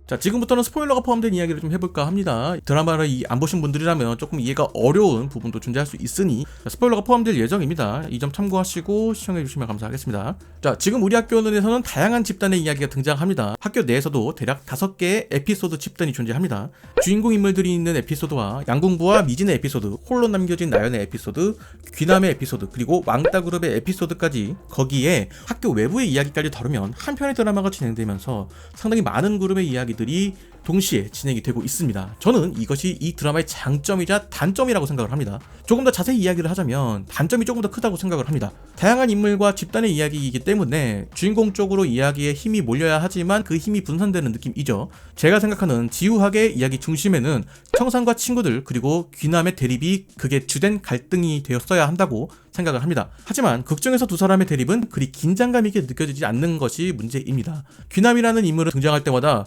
자, 지금부터는 스포일러가 포함된 이야기를 좀 해볼까 합니다. 드라마를 안 보신 분들이라면 조금 이해가 어려운 부분도 존재할 수 있으니 스포일러가 포함될 예정입니다. 이 점 참고하시고 시청해주시면 감사하겠습니다. 자, 지금 우리 학교에서는 다양한 집단의 이야기가 등장합니다. 학교 내에서도 대략 5개의 에피소드 집단이 존재합니다. 주인공 인물들이 있는 에피소드와 양궁부와 미진의 에피소드, 홀로 남겨진 나연의 에피소드, 귀남의 에피소드, 그리고 왕따 그룹의 에피소드까지, 거기에 학교 외부의 이야기까지 다루면 한 편의 드라마가 진행되면서 상당히 많은 그룹의 이야기들이 동시에 진행이 되고 있습니다. 저는 이것이 이 드라마의 장점이자 단점이라고 생각을 합니다. 조금 더 자세히 이야기를 하자면 단점이 조금 더 크다고 생각을 합니다. 다양한 인물과 집단의 이야기이기 때문에 주인공 쪽으로 이야기에 힘이 몰려야 하지만 그 힘이 분산되는 느낌이죠. 제가 생각하는 지우학의 이야기 중심에는 청산과 친구들 그리고 귀남의 대립이 그게 주된 갈등이 되었어야 한다고 생각을 합니다. 하지만 극중에서 두 사람의 대립은 그리 긴장감 있게 느껴지지 않는 것이 문제입니다. 귀남이라는 인물을 등장할 때마다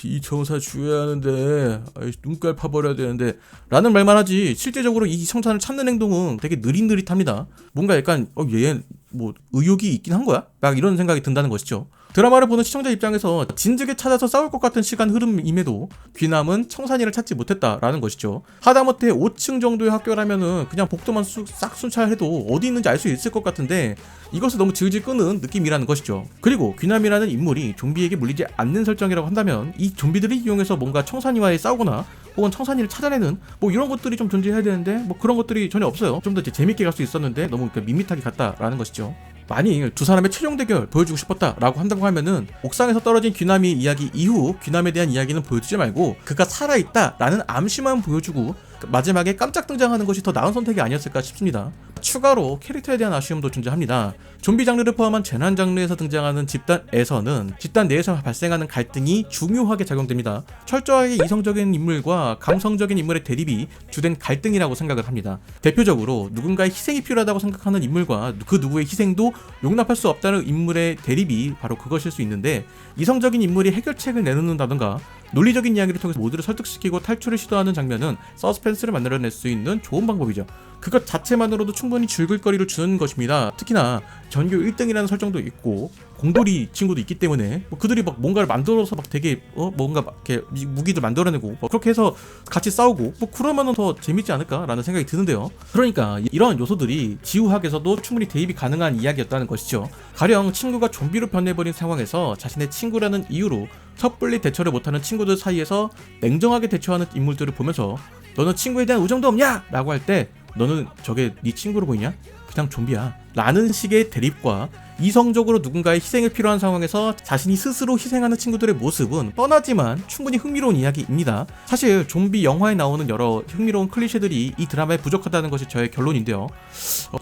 이 청사 죽여야 하는데 눈깔 파버려야 되는데 라는 말만 하지 실제적으로 이 청산을 찾는 행동은 되게 느릿느릿합니다. 뭔가 약간 얘 뭐 의욕이 있긴 한 거야? 막 이런 생각이 든다는 것이죠. 드라마를 보는 시청자 입장에서 진즉에 찾아서 싸울 것 같은 시간 흐름임에도 귀남은 청산이를 찾지 못했다라는 것이죠. 하다못해 5층 정도의 학교라면은 그냥 복도만 싹 순찰해도 어디 있는지 알 수 있을 것 같은데 이것을 너무 질질 끄는 느낌이라는 것이죠. 그리고 귀남이라는 인물이 좀비에게 물리지 않는 설정이라고 한다면 이 좀비들을 이용해서 뭔가 청산이와의 싸우거나 혹은 청산이를 찾아내는 뭐 이런 것들이 좀 존재해야 되는데 뭐 그런 것들이 전혀 없어요. 좀 더 재밌게 갈 수 있었는데 너무 밋밋하게 갔다라는 것이죠. 만일 두 사람의 최종 대결 보여주고 싶었다라고 한다고 하면은 옥상에서 떨어진 귀남이 이야기 이후 귀남에 대한 이야기는 보여주지 말고 그가 살아있다라는 암시만 보여주고 마지막에 깜짝 등장하는 것이 더 나은 선택이 아니었을까 싶습니다. 추가로 캐릭터에 대한 아쉬움도 존재합니다. 좀비 장르를 포함한 재난 장르에서 등장하는 집단에서는 집단 내에서 발생하는 갈등이 중요하게 작용됩니다. 철저하게 이성적인 인물과 감성적인 인물의 대립이 주된 갈등이라고 생각을 합니다. 대표적으로 누군가의 희생이 필요하다고 생각하는 인물과 그 누구의 희생도 용납할 수 없다는 인물의 대립이 바로 그것일 수 있는데, 이성적인 인물이 해결책을 내놓는다던가 논리적인 이야기를 통해서 모두를 설득시키고 탈출을 시도하는 장면은 서스펜스를 만들어낼 수 있는 좋은 방법이죠. 그것 자체만으로도 충분히 즐길거리를 주는 것입니다. 특히나 전교 1등이라는 설정도 있고 공돌이 친구도 있기 때문에 그들이 막 뭔가를 만들어서 막 되게 뭔가 막 이렇게 무기들 만들어내고 그렇게 해서 같이 싸우고 그러면은 더 재밌지 않을까라는 생각이 드는데요. 그러니까 이런 요소들이 지우학에서도 충분히 대입이 가능한 이야기였다는 것이죠. 가령 친구가 좀비로 변해버린 상황에서 자신의 친구라는 이유로 섣불리 대처를 못하는 친구들 사이에서 냉정하게 대처하는 인물들을 보면서 너는 친구에 대한 우정도 없냐? 라고 할 때 너는 저게 네 친구로 보이냐? 그냥 좀비야 라는 식의 대립과 이성적으로 누군가의 희생이 필요한 상황에서 자신이 스스로 희생하는 친구들의 모습은 뻔하지만 충분히 흥미로운 이야기입니다. 사실 좀비 영화에 나오는 여러 흥미로운 클리셰들이 이 드라마에 부족하다는 것이 저의 결론인데요.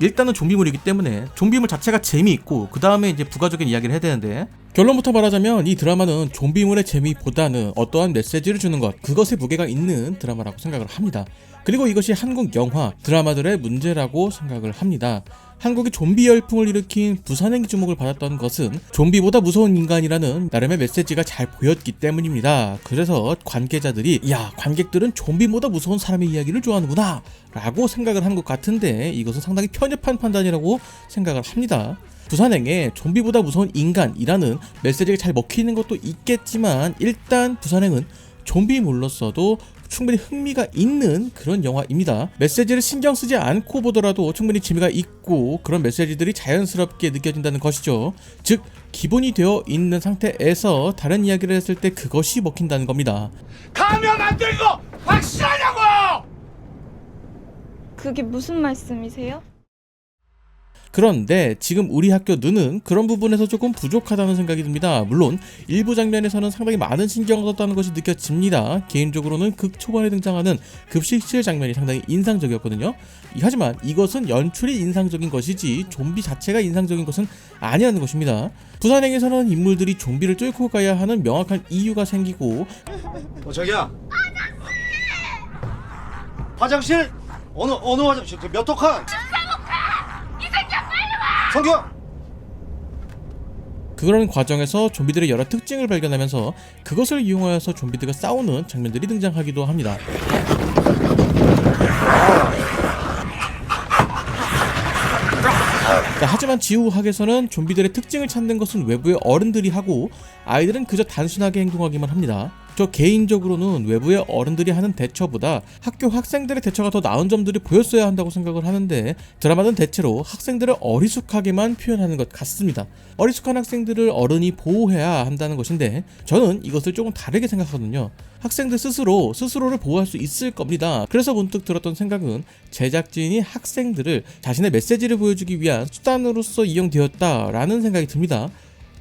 일단은 좀비물이기 때문에 좀비물 자체가 재미있고 그 다음에 이제 부가적인 이야기를 해야 되는데, 결론부터 말하자면 이 드라마는 좀비물의 재미보다는 어떠한 메시지를 주는 것, 그것에 무게가 있는 드라마라고 생각을 합니다. 그리고 이것이 한국 영화, 드라마들의 문제라고 생각을 합니다. 한국이 좀비 열풍을 일으킨 부산행이 주목을 받았던 것은 좀비보다 무서운 인간이라는 나름의 메시지가 잘 보였기 때문입니다. 그래서 관계자들이 관객들은 좀비보다 무서운 사람의 이야기를 좋아하는구나 라고 생각을 한 것 같은데, 이것은 상당히 편협한 판단이라고 생각을 합니다. 부산행에 좀비보다 무서운 인간이라는 메시지가 잘 먹히는 것도 있겠지만 일단 부산행은 좀비물로서도 충분히 흥미가 있는 그런 영화입니다. 메시지를 신경 쓰지 않고 보더라도 충분히 재미가 있고 그런 메시지들이 자연스럽게 느껴진다는 것이죠. 즉 기본이 되어 있는 상태에서 다른 이야기를 했을 때 그것이 먹힌다는 겁니다. 가면 안 되는 거 확실하냐고! 그게 무슨 말씀이세요? 그런데 지금 우리 학교는 그런 부분에서 조금 부족하다는 생각이 듭니다. 물론 일부 장면에서는 상당히 많은 신경을 썼다는 것이 느껴집니다. 개인적으로는 극 초반에 등장하는 급식실 장면이 상당히 인상적이었거든요. 하지만 이것은 연출이 인상적인 것이지 좀비 자체가 인상적인 것은 아니라는 것입니다. 부산행에서는 인물들이 좀비를 뚫고 가야 하는 명확한 이유가 생기고 자기야, 화장실? 어느 화장실? 몇 호칸? 성경! 그런 과정에서 좀비들의 여러 특징을 발견하면서 그것을 이용하여서 좀비들과 싸우는 장면들이 등장하기도 합니다. 자, 하지만 지우학에서는 좀비들의 특징을 찾는 것은 외부의 어른들이 하고 아이들은 그저 단순하게 행동하기만 합니다. 저 개인적으로는 외부의 어른들이 하는 대처보다 학교 학생들의 대처가 더 나은 점들이 보였어야 한다고 생각을 하는데, 드라마는 대체로 학생들을 어리숙하게만 표현하는 것 같습니다. 어리숙한 학생들을 어른이 보호해야 한다는 것인데 저는 이것을 조금 다르게 생각하거든요. 학생들 스스로를 보호할 수 있을 겁니다. 그래서 문득 들었던 생각은 제작진이 학생들을 자신의 메시지를 보여주기 위한 수단으로서 이용되었다라는 생각이 듭니다.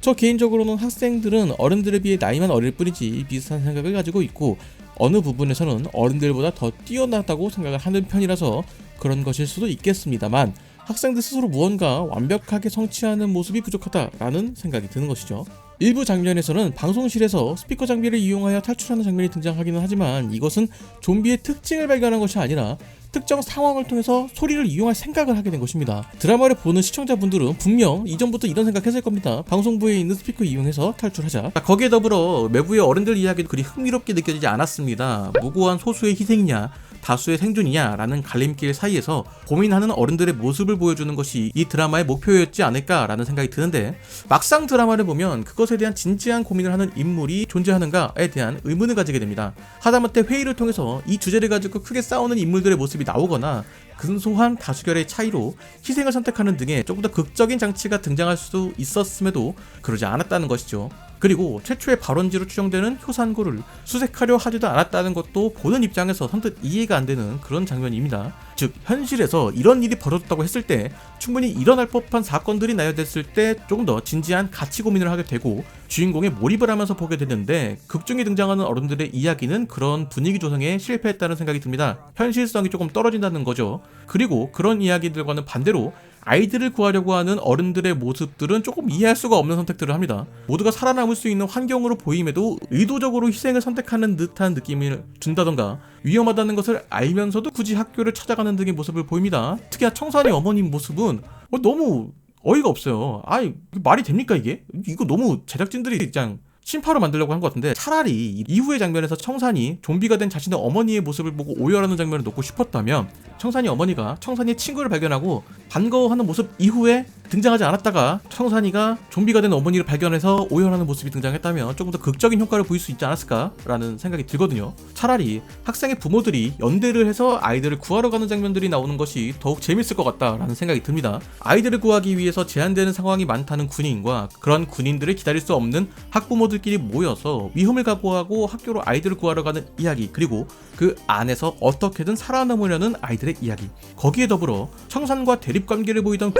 저 개인적으로는 학생들은 어른들에 비해 나이만 어릴 뿐이지 비슷한 생각을 가지고 있고, 어느 부분에서는 어른들보다 더 뛰어나다고 생각을 하는 편이라서 그런 것일 수도 있겠습니다만, 학생들 스스로 무언가 완벽하게 성취하는 모습이 부족하다라는 생각이 드는 것이죠. 일부 장면에서는 방송실에서 스피커 장비를 이용하여 탈출하는 장면이 등장하기는 하지만, 이것은 좀비의 특징을 발견한 것이 아니라 특정 상황을 통해서 소리를 이용할 생각을 하게 된 것입니다. 드라마를 보는 시청자분들은 분명 이전부터 이런 생각했을 겁니다. 방송부에 있는 스피커 이용해서 탈출하자. 거기에 더불어 외부의 어른들 이야기도 그리 흥미롭게 느껴지지 않았습니다. 무고한 소수의 희생이냐 다수의 생존이냐 라는 갈림길 사이에서 고민하는 어른들의 모습을 보여주는 것이 이 드라마의 목표였지 않을까라는 생각이 드는데, 막상 드라마를 보면 그것에 대한 진지한 고민을 하는 인물이 존재하는가에 대한 의문을 가지게 됩니다. 하다못해 회의를 통해서 이 주제를 가지고 크게 싸우는 인물들의 모습이 나오거나 근소한 다수결의 차이로 희생을 선택하는 등의 조금 더 극적인 장치가 등장할 수 있었음에도 그러지 않았다는 것이죠. 그리고 최초의 발원지로 추정되는 효산고를 수색하려 하지도 않았다는 것도 보는 입장에서 선뜻 이해가 안 되는 그런 장면입니다. 즉, 현실에서 이런 일이 벌어졌다고 했을 때 충분히 일어날 법한 사건들이 나열됐을 때 조금 더 진지한 가치 고민을 하게 되고 주인공에 몰입을 하면서 보게 되는데, 극중에 등장하는 어른들의 이야기는 그런 분위기 조성에 실패했다는 생각이 듭니다. 현실성이 조금 떨어진다는 거죠. 그리고 그런 이야기들과는 반대로 아이들을 구하려고 하는 어른들의 모습들은 조금 이해할 수가 없는 선택들을 합니다. 모두가 살아남을 수 있는 환경으로 보임에도 의도적으로 희생을 선택하는 듯한 느낌을 준다던가, 위험하다는 것을 알면서도 굳이 학교를 찾아가는 등의 모습을 보입니다. 특히나 청산이 어머님 모습은 너무 어이가 없어요. 아이, 말이 됩니까 이게? 이거 너무 제작진들이 그냥 심파로 만들려고 한 것 같은데, 차라리 이후의 장면에서 청산이 좀비가 된 자신의 어머니의 모습을 보고 오열하는 장면을 놓고 싶었다면, 청산이 어머니가 청산이의 친구를 발견하고 반가워하는 모습 이후에 등장하지 않았다가 청산이가 좀비가 된 어머니를 발견해서 오열하는 모습이 등장했다면 조금 더 극적인 효과를 보일 수 있지 않았을까라는 생각이 들거든요. 차라리 학생의 부모들이 연대를 해서 아이들을 구하러 가는 장면들이 나오는 것이 더욱 재밌을 것 같다라는 생각이 듭니다. 아이들을 구하기 위해서 제한되는 상황이 많다는 군인과 그런 군인들을 기다릴 수 없는 학부모들끼리 모여서 위험을 각오하고 학교로 아이들을 구하러 가는 이야기, 그리고 그 안에서 어떻게든 살아남으려는 아이들의 이야기, 거기에 더불어 청산과 대립관계를 보이던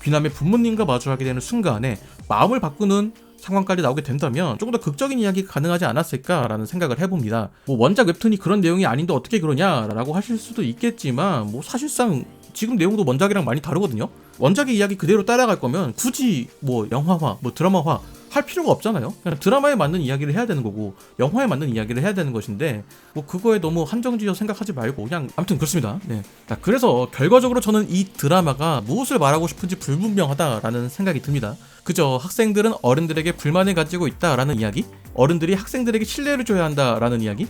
귀남의 부모님과 마주하게 되는 순간에 마음을 바꾸는 상황까지 나오게 된다면 조금 더 극적인 이야기가 가능하지 않았을까라는 생각을 해봅니다. 원작 웹툰이 그런 내용이 아닌데 어떻게 그러냐라고 하실 수도 있겠지만, 사실상 지금 내용도 원작이랑 많이 다르거든요. 원작의 이야기 그대로 따라갈 거면 굳이 영화화, 드라마화 할 필요가 없잖아요. 그냥 드라마에 맞는 이야기를 해야 되는 거고 영화에 맞는 이야기를 해야 되는 것인데, 그거에 너무 한정지어 생각하지 말고 그냥, 아무튼 그렇습니다. 네. 그래서 결과적으로 저는 이 드라마가 무엇을 말하고 싶은지 불분명하다라는 생각이 듭니다. 그저 학생들은 어른들에게 불만을 가지고 있다라는 이야기, 어른들이 학생들에게 신뢰를 줘야 한다라는 이야기.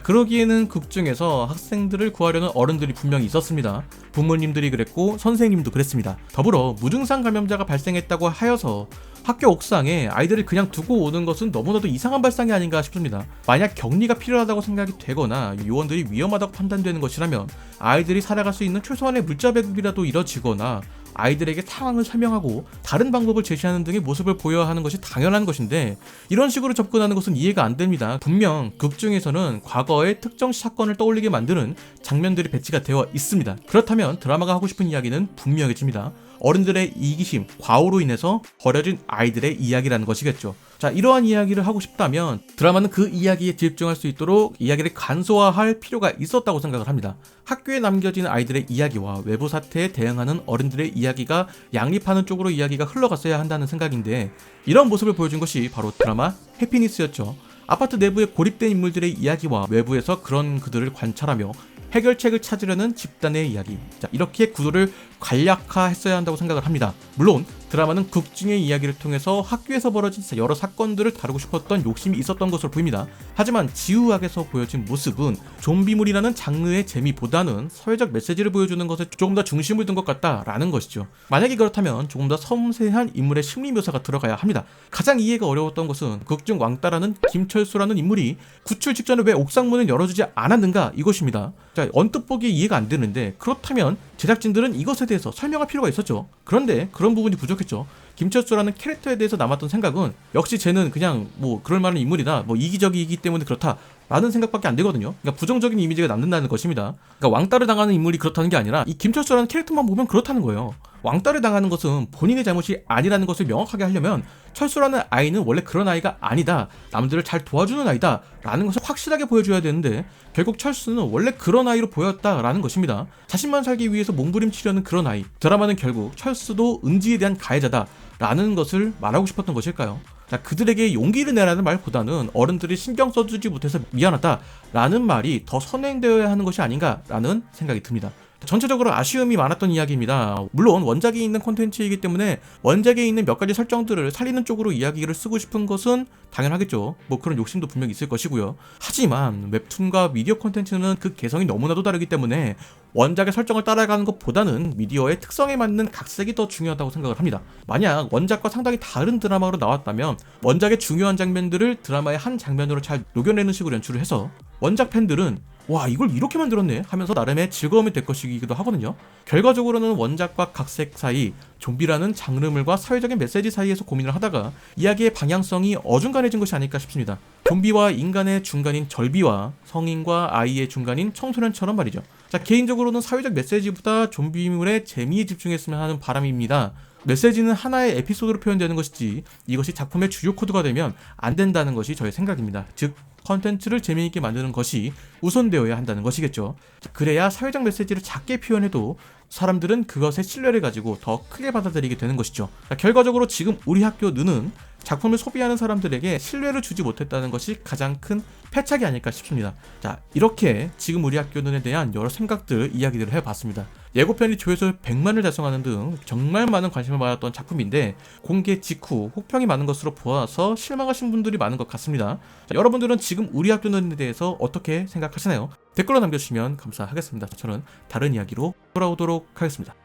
그러기에는 극 중에서 학생들을 구하려는 어른들이 분명히 있었습니다. 부모님들이 그랬고 선생님도 그랬습니다. 더불어 무증상 감염자가 발생했다고 하여서 학교 옥상에 아이들을 그냥 두고 오는 것은 너무나도 이상한 발상이 아닌가 싶습니다. 만약 격리가 필요하다고 생각이 되거나 요원들이 위험하다고 판단되는 것이라면 아이들이 살아갈 수 있는 최소한의 물자 배급이라도 이뤄지거나 아이들에게 상황을 설명하고 다른 방법을 제시하는 등의 모습을 보여야 하는 것이 당연한 것인데, 이런 식으로 접근하는 것은 이해가 안 됩니다. 분명 극 중에서는 과거의 특정 사건을 떠올리게 만드는 장면들이 배치가 되어 있습니다. 그렇다면 드라마가 하고 싶은 이야기는 분명해집니다. 어른들의 이기심, 과오로 인해서 버려진 아이들의 이야기라는 것이겠죠. 자, 이러한 이야기를 하고 싶다면 드라마는 그 이야기에 집중할 수 있도록 이야기를 간소화할 필요가 있었다고 생각을 합니다. 학교에 남겨진 아이들의 이야기와 외부 사태에 대응하는 어른들의 이야기가 양립하는 쪽으로 이야기가 흘러갔어야 한다는 생각인데, 이런 모습을 보여준 것이 바로 드라마 해피니스였죠. 아파트 내부에 고립된 인물들의 이야기와 외부에서 그런 그들을 관찰하며 해결책을 찾으려는 집단의 이야기. 자, 이렇게 구도를 간략화했어야 한다고 생각을 합니다. 물론 드라마는 극중의 이야기를 통해서 학교에서 벌어진 여러 사건들을 다루고 싶었던 욕심이 있었던 것으로 보입니다. 하지만 지우학에서 보여진 모습은 좀비물이라는 장르의 재미보다는 사회적 메시지를 보여주는 것에 조금 더 중심을 둔 것 같다라는 것이죠. 만약에 그렇다면 조금 더 섬세한 인물의 심리 묘사가 들어가야 합니다. 가장 이해가 어려웠던 것은 극중 왕따라는 김철수라는 인물이 구출 직전에 왜 옥상문을 열어주지 않았는가 이것입니다. 자, 언뜻 보기에 이해가 안 되는데 그렇다면 제작진들은 이것에 대해서 설명할 필요가 있었죠. 그런데 그런 부분이 부족했죠. 김철수라는 캐릭터에 대해서 남았던 생각은 역시 쟤는 그냥 뭐 그럴 만한 인물이다, 뭐 이기적이기 때문에 그렇다 라는 생각밖에 안 되거든요. 그러니까 부정적인 이미지가 남는다는 것입니다. 그러니까 왕따를 당하는 인물이 그렇다는 게 아니라 이 김철수라는 캐릭터만 보면 그렇다는 거예요. 왕따를 당하는 것은 본인의 잘못이 아니라는 것을 명확하게 하려면 철수라는 아이는 원래 그런 아이가 아니다, 남들을 잘 도와주는 아이다 라는 것을 확실하게 보여줘야 되는데 결국 철수는 원래 그런 아이로 보였다라는 것입니다. 자신만 살기 위해서 몸부림치려는 그런 아이. 드라마는 결국 철수도 은지에 대한 가해자다 라는 것을 말하고 싶었던 것일까요? 자, 그들에게 용기를 내라는 말보다는 어른들이 신경 써주지 못해서 미안하다 라는 말이 더 선행되어야 하는 것이 아닌가라는 생각이 듭니다. 전체적으로 아쉬움이 많았던 이야기입니다. 물론 원작이 있는 콘텐츠이기 때문에 원작에 있는 몇 가지 설정들을 살리는 쪽으로 이야기를 쓰고 싶은 것은 당연하겠죠. 뭐 그런 욕심도 분명히 있을 것이고요. 하지만 웹툰과 미디어 콘텐츠는 그 개성이 너무나도 다르기 때문에 원작의 설정을 따라가는 것보다는 미디어의 특성에 맞는 각색이 더 중요하다고 생각을 합니다. 만약 원작과 상당히 다른 드라마로 나왔다면 원작의 중요한 장면들을 드라마의 한 장면으로 잘 녹여내는 식으로 연출을 해서 원작 팬들은 와, 이걸 이렇게 만들었네 하면서 나름의 즐거움이 될 것이기도 하거든요. 결과적으로는 원작과 각색 사이, 좀비라는 장르물과 사회적인 메시지 사이에서 고민을 하다가 이야기의 방향성이 어중간해진 것이 아닐까 싶습니다. 좀비와 인간의 중간인 절비와 성인과 아이의 중간인 청소년처럼 말이죠. 자, 개인적으로는 사회적 메시지보다 좀비물의 재미에 집중했으면 하는 바람입니다. 메시지는 하나의 에피소드로 표현되는 것이지 이것이 작품의 주요 코드가 되면 안 된다는 것이 저의 생각입니다. 즉 컨텐츠를 재미있게 만드는 것이 우선되어야 한다는 것이겠죠. 그래야 사회적 메시지를 작게 표현해도 사람들은 그것에 신뢰를 가지고 더 크게 받아들이게 되는 것이죠. 결과적으로 지금 우리 학교는 작품을 소비하는 사람들에게 신뢰를 주지 못했다는 것이 가장 큰 패착이 아닐까 싶습니다. 자, 이렇게 지금 우리 학교는에 대한 여러 생각들, 이야기들을 해봤습니다. 예고편이 조회수 100만을 달성하는 등 정말 많은 관심을 받았던 작품인데 공개 직후 혹평이 많은 것으로 보아서 실망하신 분들이 많은 것 같습니다. 자, 여러분들은 지금 우리 학교는에 대해서 어떻게 생각하시나요? 댓글로 남겨주시면 감사하겠습니다. 저는 다른 이야기로 돌아오도록 하겠습니다.